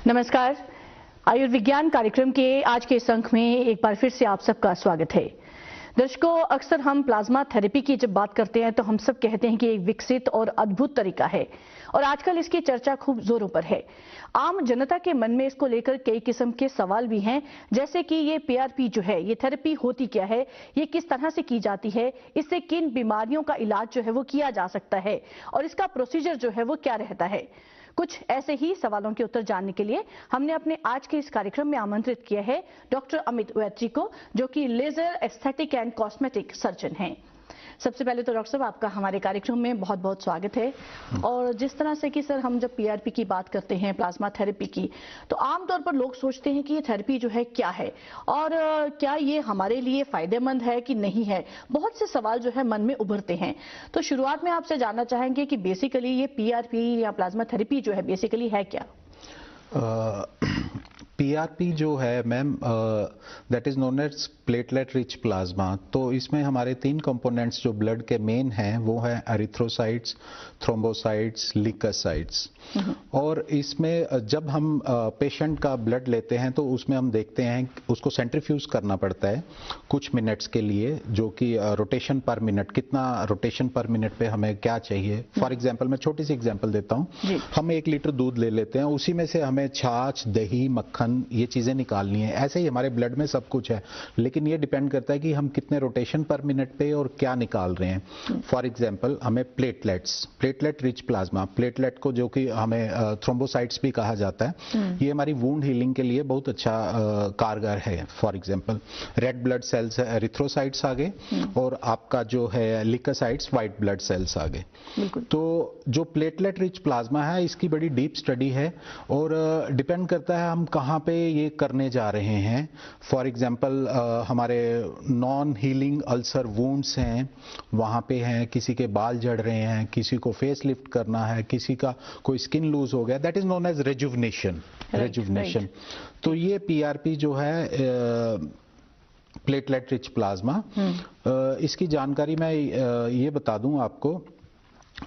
नमस्कार। आयुर्विज्ञान कार्यक्रम के आज के इस अंक में एक बार फिर से आप सबका स्वागत है। दर्शकों, अक्सर हम प्लाज्मा थेरेपी की जब बात करते हैं तो हम सब कहते हैं कि एक विकसित और अद्भुत तरीका है और आजकल इसकी चर्चा खूब जोरों पर है। आम जनता के मन में इसको लेकर कई किस्म के सवाल भी हैं, जैसे कि ये पीआरपी जो है, ये थेरेपी होती क्या है, ये किस तरह से की जाती है, इससे किन बीमारियों का इलाज जो है वो किया जा सकता है और इसका प्रोसीजर जो है वो क्या रहता है। कुछ ऐसे ही सवालों के उत्तर जानने के लिए हमने अपने आज के इस कार्यक्रम में आमंत्रित किया है डॉक्टर अमित वैद्य जी को, जो कि laser aesthetic and cosmetic surgeon हैं। सबसे पहले तो डॉक्टर साहब, आपका हमारे कार्यक्रम में बहुत बहुत स्वागत है। और जिस तरह से कि सर, हम जब पीआरपी की बात करते हैं, प्लाज्मा थेरेपी की, तो आमतौर पर लोग सोचते हैं कि ये थेरेपी जो है क्या है और क्या ये हमारे लिए फायदेमंद है कि नहीं है। बहुत से सवाल जो है मन में उभरते हैं। तो शुरुआत में आपसे जानना चाहेंगे कि बेसिकली ये पीआरपी या प्लाज्मा थेरेपी जो है बेसिकली है क्या? पीआरपी जो है ma'am, that is known as platelet rich plasma. तो इसमें हमारे 3 कंपोनेंट्स जो ब्लड के मेन हैं वो है एरिथ्रोसाइट्स, थ्रोम्बोसाइट्स, ल्यूकोसाइट्स। और इसमें जब हम पेशेंट का ब्लड लेते हैं तो उसमें हम देखते हैं उसको सेंट्रीफ्यूज करना पड़ता है कुछ मिनट्स के लिए, जो कि रोटेशन पर मिनट, कितना रोटेशन पर मिनट पे हमें क्या चाहिए। फॉर एग्जांपल, मैं छोटी सी एग्जांपल देता हूँ। हम 1 लीटर दूध ले लेते हैं, उसी में से हमें छाछ, दही, मक्खन, ये चीजें निकालनी है। ऐसे ही हमारे ब्लड में सब कुछ है, लेकिन ये डिपेंड करता है कि हम कितने रोटेशन पर मिनट पे और क्या निकाल रहे हैं। फॉर एग्जांपल, हमें प्लेटलेट रिच प्लाज्मा, प्लेटलेट को जो कि हमें थ्रोम्बोसाइट्स भी कहा जाता है, ये हमारी वुंड हीलिंग के लिए बहुत अच्छा कारगर है। For example, red blood cells erythrocytes आ गए और आपका जो है ल्यूकोसाइट्स, व्हाइट ब्लड सेल्स आ गए। तो जो प्लेटलेट रिच प्लाज्मा है, इसकी बड़ी डीप स्टडी है और डिपेंड करता है हम कहाँ पे ये करने जा रहे हैं। फॉर एग्जांपल, हमारे नॉन हीलिंग अल्सर वुंड्स हैं, वहां पे हैं, किसी के बाल झड़ रहे हैं, किसी को फेस लिफ्ट करना है, किसी का कोई स्किन लूज हो गया, that is known as rejuvenation. तो ये पीआरपी जो है, प्लेटलेट रिच प्लाज्मा, इसकी जानकारी मैं ये बता दूं आपको।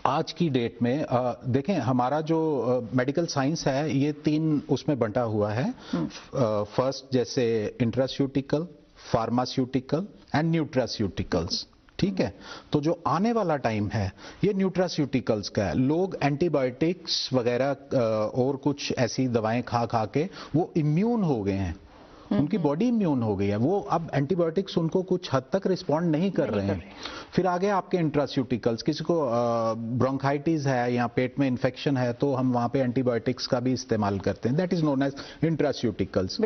आज की डेट में देखें, हमारा जो मेडिकल साइंस है ये 3 उसमें बंटा हुआ है। फर्स्ट जैसे इंट्रास्यूटिकल, फार्मास्यूटिकल एंड न्यूट्रास्यूटिकल्स। ठीक है, तो जो आने वाला टाइम है ये न्यूट्रास्यूटिकल्स का है। लोग एंटीबायोटिक्स वगैरह और कुछ ऐसी दवाएं खा खा के वो इम्यून हो गए हैं, उनकी बॉडी इम्यून हो गई है, वो अब एंटीबायोटिक्स उनको कुछ हद तक रिस्पॉन्ड नहीं कर रहे हैं। फिर आगे आपके इंट्रास्यूटिकल्स, किसी को ब्रोंकाइटिस है या पेट में इन्फेक्शन है तो हम वहां पे एंटीबायोटिक्स का भी इस्तेमाल करते हैं, दैट इज नोन एज इंट्रास्यूटिकल्स।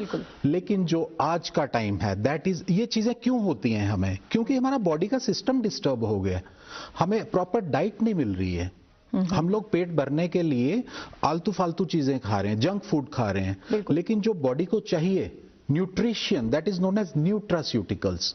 लेकिन जो आज का टाइम है, दैट इज, ये चीजें क्यों होती हैं हमें? क्योंकि हमारा बॉडी का सिस्टम डिस्टर्ब हो गया, हमें प्रॉपर डाइट नहीं मिल रही है। हम लोग पेट भरने के लिए आलतू फालतू चीजें खा रहे हैं, जंक फूड खा रहे हैं, लेकिन जो बॉडी को चाहिए nutrition, that is known as nutraceuticals,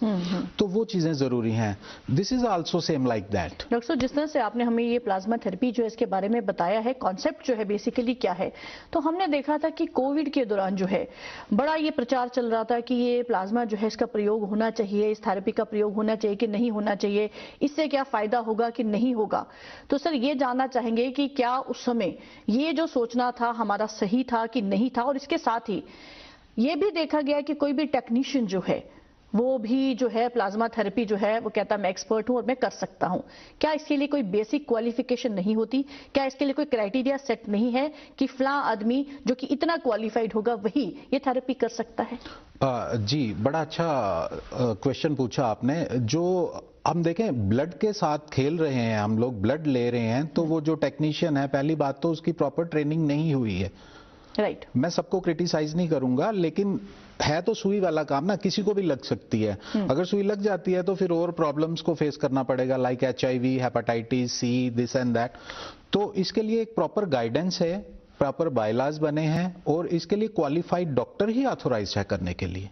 तो वो चीजें जरूरी हैं। This is also same like that. Doctor साहब, जिस तरह से आपने हमें ये प्लाज्मा थेरेपी जो है इसके बारे में बताया है, कॉन्सेप्ट जो है बेसिकली क्या है, तो हमने देखा था कि कोविड के दौरान जो है बड़ा ये प्रचार चल रहा था कि ये प्लाज्मा जो है इसका प्रयोग होना चाहिए, इस थेरेपी का प्रयोग होना चाहिए कि नहीं होना चाहिए, इससे क्या फायदा होगा कि नहीं होगा। तो सर, ये जानना चाहेंगे कि क्या उस समय ये जो सोचना था हमारा सही था कि नहीं था, और इसके साथ ही ये भी देखा गया कि कोई भी टेक्नीशियन जो है वो भी जो है प्लाज्मा थेरेपी जो है वो कहता है मैं एक्सपर्ट हूं और मैं कर सकता हूं। क्या इसके लिए कोई बेसिक क्वालिफिकेशन नहीं होती? क्या इसके लिए कोई क्राइटेरिया सेट नहीं है कि फला आदमी जो कि इतना क्वालिफाइड होगा वही ये थेरेपी कर सकता है? जी, बड़ा अच्छा क्वेश्चन पूछा आपने। जो हम देखें, ब्लड के साथ खेल रहे हैं हम लोग, ब्लड ले रहे हैं, तो वो जो टेक्नीशियन है, पहली बात तो उसकी प्रॉपर ट्रेनिंग नहीं हुई है। राइट। मैं सबको क्रिटिसाइज नहीं करूंगा, लेकिन है तो सुई वाला काम ना, किसी को भी लग सकती है। अगर सुई लग जाती है तो फिर और प्रॉब्लम्स को फेस करना पड़ेगा, like HIV, hepatitis C, this and that. तो इसके लिए एक प्रॉपर गाइडेंस है, प्रॉपर बायलॉज बने हैं और इसके लिए क्वालिफाइड डॉक्टर ही ऑथोराइज्ड है करने के लिए।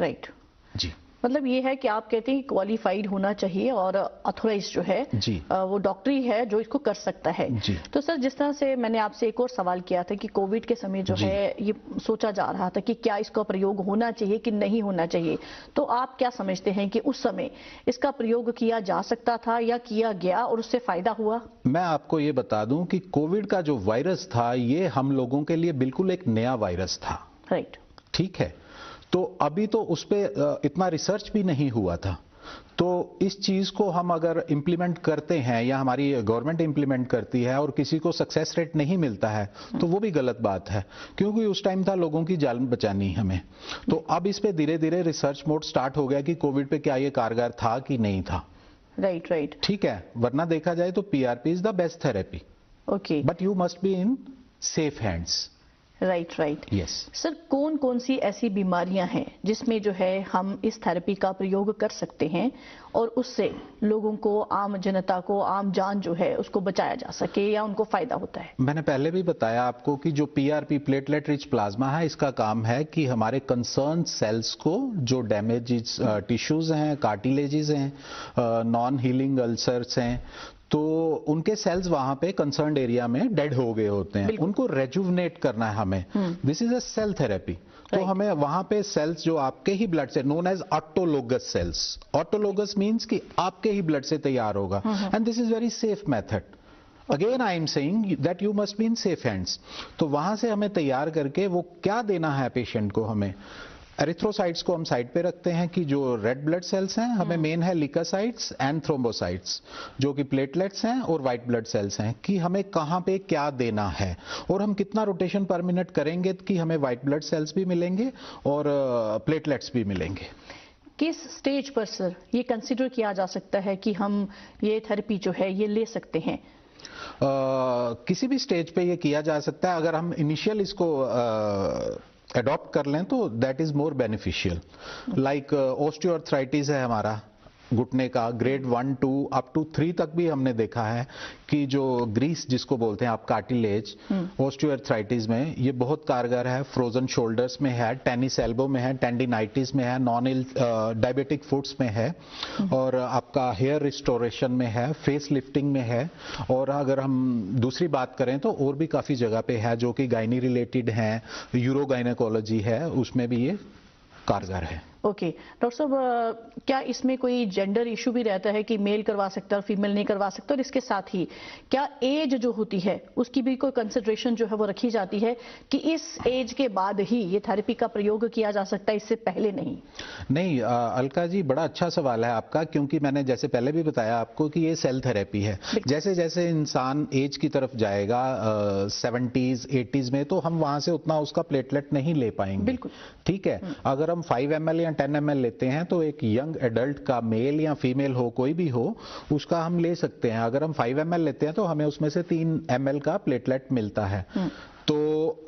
राइट। जी। मतलब ये है कि आप कहते हैं कि क्वालिफाइड होना चाहिए और ऑथोराइज जो है जी। वो डॉक्टर ही है जो इसको कर सकता है जी। तो सर जिस तरह से मैंने आपसे एक और सवाल किया था कि कोविड के समय जो जी। है ये सोचा जा रहा था कि क्या इसका प्रयोग होना चाहिए कि नहीं होना चाहिए, तो आप क्या समझते हैं कि उस समय इसका प्रयोग किया जा सकता था या किया गया और उससे फायदा हुआ? मैं आपको ये बता दूं कि कोविड का जो वायरस था ये हम लोगों के लिए बिल्कुल एक नया वायरस था। राइट। ठीक है, तो अभी तो उस पर इतना रिसर्च भी नहीं हुआ था। तो इस चीज को हम अगर इंप्लीमेंट करते हैं या हमारी गवर्नमेंट इंप्लीमेंट करती है और किसी को सक्सेस रेट नहीं मिलता है तो वो भी गलत बात है, क्योंकि उस टाइम था लोगों की जान बचानी हमें। तो अब इस पे धीरे धीरे रिसर्च मोड स्टार्ट हो गया कि कोविड पे क्या ये कारगर था कि नहीं था। Right right. ठीक है, वरना देखा जाए तो PRP is the best therapy, okay. But you must be in safe hands. Right right. Yes. Sir कौन कौन सी ऐसी बीमारियां हैं जिसमें जो है हम इस थेरेपी का प्रयोग कर सकते हैं और उससे लोगों को, आम जनता को, आम जान जो है उसको बचाया जा सके या उनको फायदा होता है? मैंने पहले भी बताया आपको कि जो पीआरपी प्लेटलेट रिच प्लाज्मा है, इसका काम है कि हमारे कंसर्न सेल्स को, जो डैमेज टिश्यूज हैं, कार्टिलेजेस हैं, नॉन हीलिंग अल्सर्स हैं, तो उनके सेल्स वहां पे कंसर्न्ड एरिया में डेड हो गए होते हैं, उनको रेजुवनेट करना है हमें। This is a cell therapy. तो हमें वहां पे सेल्स जो आपके ही ब्लड से, known as autologous cells, autologous means कि आपके ही ब्लड से तैयार होगा, and this is very safe method. Again I am saying that you must be in safe hands. तो वहां से हमें तैयार करके वो क्या देना है पेशेंट को, हमें एरिथ्रोसाइट्स को हम साइड पे रखते हैं कि जो रेड ब्लड सेल्स हैं, हमें मेन है लिकोसाइट्स एंड थ्रोम्बोसाइट्स, जो कि प्लेटलेट्स हैं और व्हाइट ब्लड सेल्स हैं, कि हमें कहां पे क्या देना है और हम कितना रोटेशन पर मिनट करेंगे कि हमें व्हाइट ब्लड सेल्स भी मिलेंगे और प्लेटलेट्स भी मिलेंगे। किस स्टेज पर सर ये कंसीडर किया जा सकता है कि हम ये थेरेपी जो है ये ले सकते हैं? किसी भी स्टेज पे ये किया जा सकता है। अगर हम इनिशियल इसको अडॉप्ट कर लें तो that is more beneficial. Like osteoarthritis है हमारा घुटने का, ग्रेड 1, 2 अप टू 3 तक भी हमने देखा है कि जो ग्रीस जिसको बोलते हैं आप, कार्टिलेज, ऑस्टियोआर्थराइटिस में ये बहुत कारगर है। फ्रोजन शोल्डर्स में है, टेनिस एल्बो में है, टेंडिनाइटिस में है, नॉन डायबिटिक फुट्स में है, और आपका हेयर रिस्टोरेशन में है, फेस लिफ्टिंग में है, और अगर हम दूसरी बात करें तो और भी काफी जगह पे है जो कि गायनी रिलेटेड है, यूरोगाइनेकोलॉजी है, उसमें भी ये कारगर है। ओके डॉक्टर साहब, क्या इसमें कोई जेंडर इशू भी रहता है कि मेल करवा सकता है और फीमेल नहीं करवा सकता, और इसके साथ ही क्या एज जो होती है उसकी भी कोई कंसिडरेशन जो है वो रखी जाती है कि इस एज के बाद ही ये थेरेपी का प्रयोग किया जा सकता है, इससे पहले नहीं? नहीं, अलका जी बड़ा अच्छा सवाल है आपका, क्योंकि मैंने जैसे पहले भी बताया आपको कि ये सेल थेरेपी है। जैसे जैसे इंसान एज की तरफ जाएगा 70s 80s में, तो हम वहां से उतना उसका प्लेटलेट नहीं ले पाएंगे। बिल्कुल ठीक है। अगर हम 5 ml 10 ml लेते हैं तो एक यंग एडल्ट का, मेल या फीमेल हो कोई भी हो, उसका हम ले सकते हैं। अगर हम 5 ml लेते हैं तो हमें उसमें से 3 ml का प्लेटलेट मिलता है। तो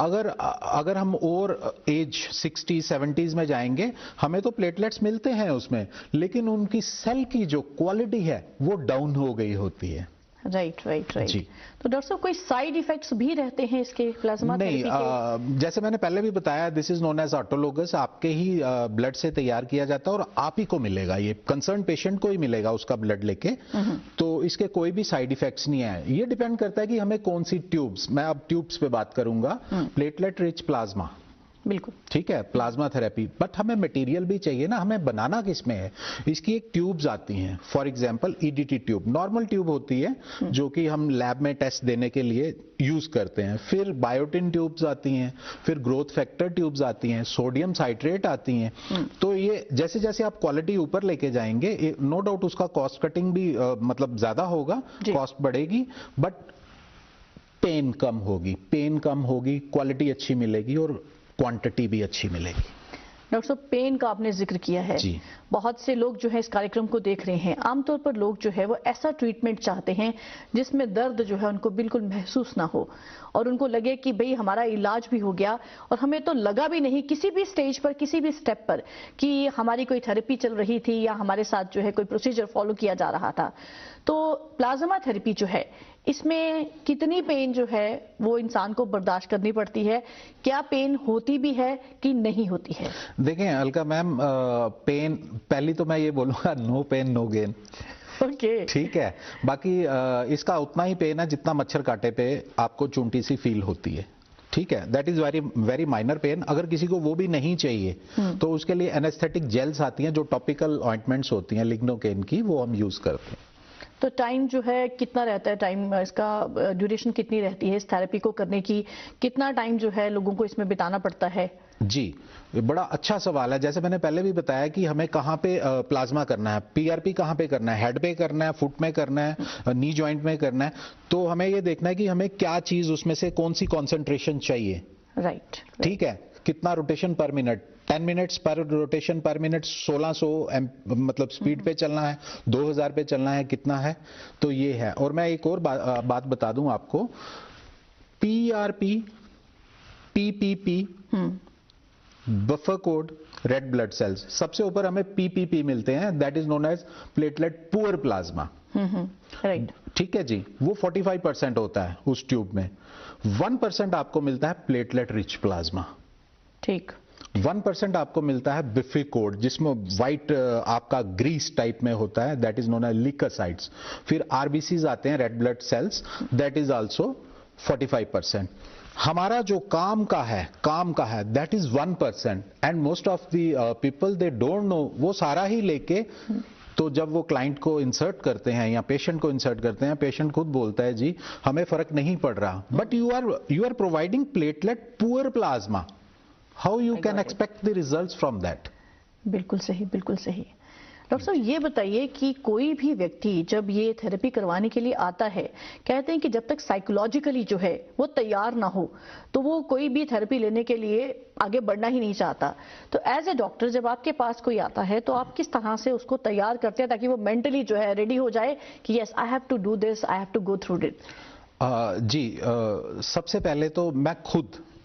अगर हम और एज 60 70s में जाएंगे, हमें तो प्लेटलेट्स मिलते हैं उसमें, लेकिन उनकी सेल की जो क्वालिटी है वो डाउन हो गई होती है। Right right right. तो डॉक्टर साहब कोई साइड इफेक्ट्स भी रहते हैं इसके प्लाज्मा थेरेपी के? नहीं, जैसे मैंने पहले भी बताया, this is known as autologous. आपके ही ब्लड से तैयार किया जाता है और आप ही को मिलेगा, ये कंसर्न पेशेंट को ही मिलेगा उसका ब्लड लेके। तो इसके कोई भी साइड इफेक्ट्स नहीं है। ये डिपेंड करता है कि हमें कौन सी ट्यूब्स, मैं अब ट्यूब्स पे बात करूंगा, प्लेटलेट रिच प्लाज्मा, बिल्कुल ठीक है, प्लाज्मा थेरेपी। बट हमें मटेरियल भी चाहिए ना, हमें बनाना किसमें है। इसकी एक ट्यूब्स आती हैं, for example EDT tube, normal tube होती है जो कि हम लैब में टेस्ट देने के लिए यूज करते हैं। फिर बायोटिन ट्यूब्स आती हैं, फिर ग्रोथ फैक्टर ट्यूब्स आती हैं, सोडियम साइट्रेट आती हैं। तो ये जैसे जैसे आप क्वालिटी ऊपर लेके जाएंगे, नो डाउट उसका कॉस्ट कटिंग भी मतलब ज्यादा होगा, कॉस्ट बढ़ेगी, बट पेन कम होगी, क्वालिटी अच्छी मिलेगी और क्वांटिटी भी अच्छी मिलेगी। डॉक्टर साहब, पेन का आपने जिक्र किया है, बहुत से लोग जो है इस कार्यक्रम को देख रहे हैं, आमतौर पर लोग जो है वो ऐसा ट्रीटमेंट चाहते हैं जिसमें दर्द जो है उनको बिल्कुल महसूस ना हो और उनको लगे कि भाई हमारा इलाज भी हो गया और हमें तो लगा भी नहीं किसी भी स्टेज पर, किसी भी स्टेप पर कि हमारी कोई थेरेपी चल रही थी या हमारे साथ जो है कोई प्रोसीजर फॉलो किया जा रहा था। तो प्लाज्मा थेरेपी जो है इसमें कितनी पेन जो है वो इंसान को बर्दाश्त करनी पड़ती है, क्या पेन होती भी है कि नहीं होती है? देखें अलका मैम, पेन पहली तो मैं ये बोलूंगा, no pain no gain. Okay, ठीक है। बाकी इसका उतना ही पेन है जितना मच्छर काटे पे आपको चूंटी सी फील होती है। ठीक है, that is very very minor pain. अगर किसी को वो भी नहीं चाहिए तो उसके लिए एनेस्थेटिक जेल्स आती हैं जो टॉपिकल ऑइंटमेंट्स होती हैं लिग्नोकेन की, वो हम यूज करते हैं। तो टाइम जो है कितना रहता है, टाइम इसका ड्यूरेशन कितनी रहती है इस थेरेपी को करने की, कितना टाइम जो है लोगों को इसमें बिताना पड़ता है? जी, बड़ा अच्छा सवाल है। जैसे मैंने पहले भी बताया कि हमें कहाँ पे प्लाज्मा करना है, पीआरपी कहाँ पे करना है, हेड पे करना है, फुट में करना है, नी जॉइंट में करना है, तो हमें ये देखना है कि हमें क्या चीज उसमें से कौन सी कॉन्सेंट्रेशन चाहिए। राइट। ठीक है, कितना रोटेशन पर मिनट, 10 मिनट्स पर रोटेशन पर मिनट, 1600 मतलब स्पीड पे चलना है, 2000 पे चलना है, कितना है, तो ये है। और मैं एक और बात बता दूं आपको, PRP, PPP, buffer coat, red blood cells, सबसे ऊपर हमें पीपीपी मिलते हैं, that is known as platelet poor plasma. Right. ठीक है जी, वो 45% होता है उस ट्यूब में। 1% आपको मिलता है प्लेटलेट रिच प्लाज्मा। ठीक। 1% आपको मिलता है बिफी कोड, जिसमें व्हाइट आपका ग्रीस टाइप में होता है, that is known as leukocytes. फिर आरबीसीज आते हैं, red blood cells, that is also 45%। हमारा जो काम का है that is 1%, and most of the people they don't know. वो सारा ही लेके तो जब वो क्लाइंट को इंसर्ट करते हैं या पेशेंट को इंसर्ट करते हैं, पेशेंट खुद बोलता है जी हमें फर्क नहीं पड़ रहा, but you are providing platelet poor plasma, how you can expect the results from that. बिल्कुल सही, बिल्कुल सही। डॉक्टर साहब ये बताइए कि कोई भी व्यक्ति जब ये थेरेपी करवाने के लिए आता है, कहते हैं कि जब तक साइकोलॉजिकली जो है वो तैयार ना हो तो वो कोई भी थेरेपी लेने के लिए आगे बढ़ना ही नहीं चाहता। तो एज ए डॉक्टर जब आपके पास कोई आता है तो आप किस तरह से उसको तैयार करते हैं ताकि वो मेंटली जो है रेडी हो जाए कि yes I have to do this, I have to go through it? जी, सबसे पहले तो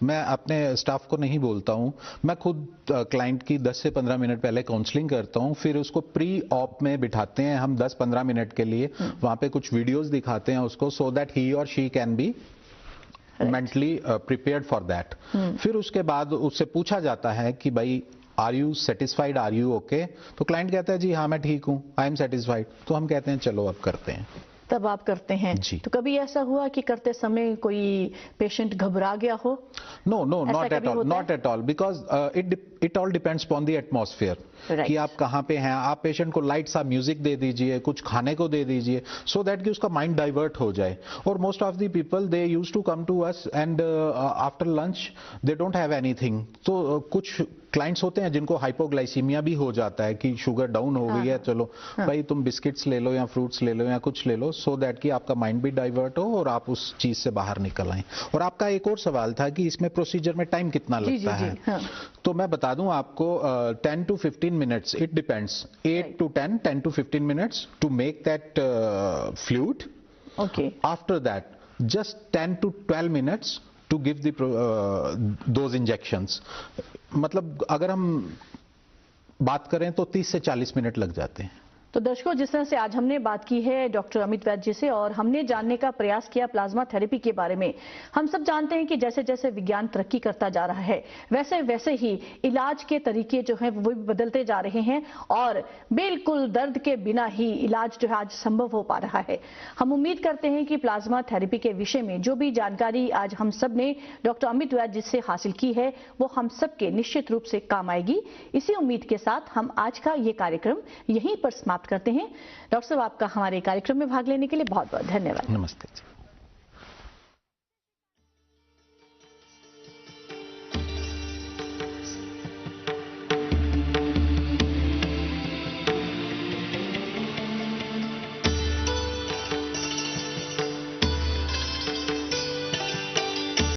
मैं अपने स्टाफ को नहीं बोलता हूं, मैं खुद क्लाइंट की 10 से 15 मिनट पहले काउंसलिंग करता हूं, फिर उसको प्री ऑप में बिठाते हैं हम 10-15 मिनट के लिए, वहां पे कुछ वीडियोस दिखाते हैं उसको, सो दैट ही और she can be mentally prepared for that. फिर उसके बाद उससे पूछा जाता है कि भाई are you satisfied, are you okay? तो क्लाइंट कहता है जी हाँ मैं ठीक हूं, आई एम सेटिस्फाइड। तो हम कहते हैं चलो अब करते हैं, तब आप करते हैं जी। तो कभी ऐसा हुआ कि करते समय कोई पेशेंट घबरा गया हो? No, not at all, because it all depends upon the atmosphere, कि आप कहाँ पे हैं। आप पेशेंट को लाइट सा म्यूजिक दे दीजिए, कुछ खाने को दे दीजिए, सो दैट कि उसका माइंड डाइवर्ट हो जाए। और most of the people they use to come to us and after lunch they don't have anything. तो कुछ क्लाइंट्स होते हैं जिनको हाइपोग्लाइसीमिया भी हो जाता है कि शुगर डाउन हो गई है, चलो भाई तुम बिस्किट्स ले लो या फ्रूट्स ले लो या कुछ ले लो, सो दैट कि आपका माइंड भी डाइवर्ट हो और आप उस चीज से बाहर निकल आए। और आपका एक और सवाल था कि इसमें प्रोसीजर में टाइम कितना लगता है। तो मैं बता दूं आपको 10 to 15 minutes, it depends, 8 to 10 to 15 minutes to make that fluid. Okay, after that just 10 to 12 minutes to give those injections। मतलब अगर हम बात करें तो 30 से 40 मिनट लग जाते हैं। तो दर्शकों, जिस तरह से आज हमने बात की है डॉक्टर अमित वैद्य जी से और हमने जानने का प्रयास किया प्लाज्मा थेरेपी के बारे में, हम सब जानते हैं कि जैसे जैसे विज्ञान तरक्की करता जा रहा है वैसे वैसे ही इलाज के तरीके जो हैं वो भी बदलते जा रहे हैं और बिल्कुल दर्द के बिना ही इलाज जो है आज संभव हो पा रहा है। हम उम्मीद करते हैं कि प्लाज्मा थेरेपी के विषय में जो भी जानकारी आज हम सब ने डॉक्टर अमित वैद्य जी से हासिल की है वो हम सबके निश्चित रूप से काम आएगी। इसी उम्मीद के साथ हम आज का ये कार्यक्रम यहीं पर समाप्त करते हैं। डॉक्टर साहब, आपका हमारे कार्यक्रम में भाग लेने के लिए बहुत बहुत धन्यवाद। नमस्ते।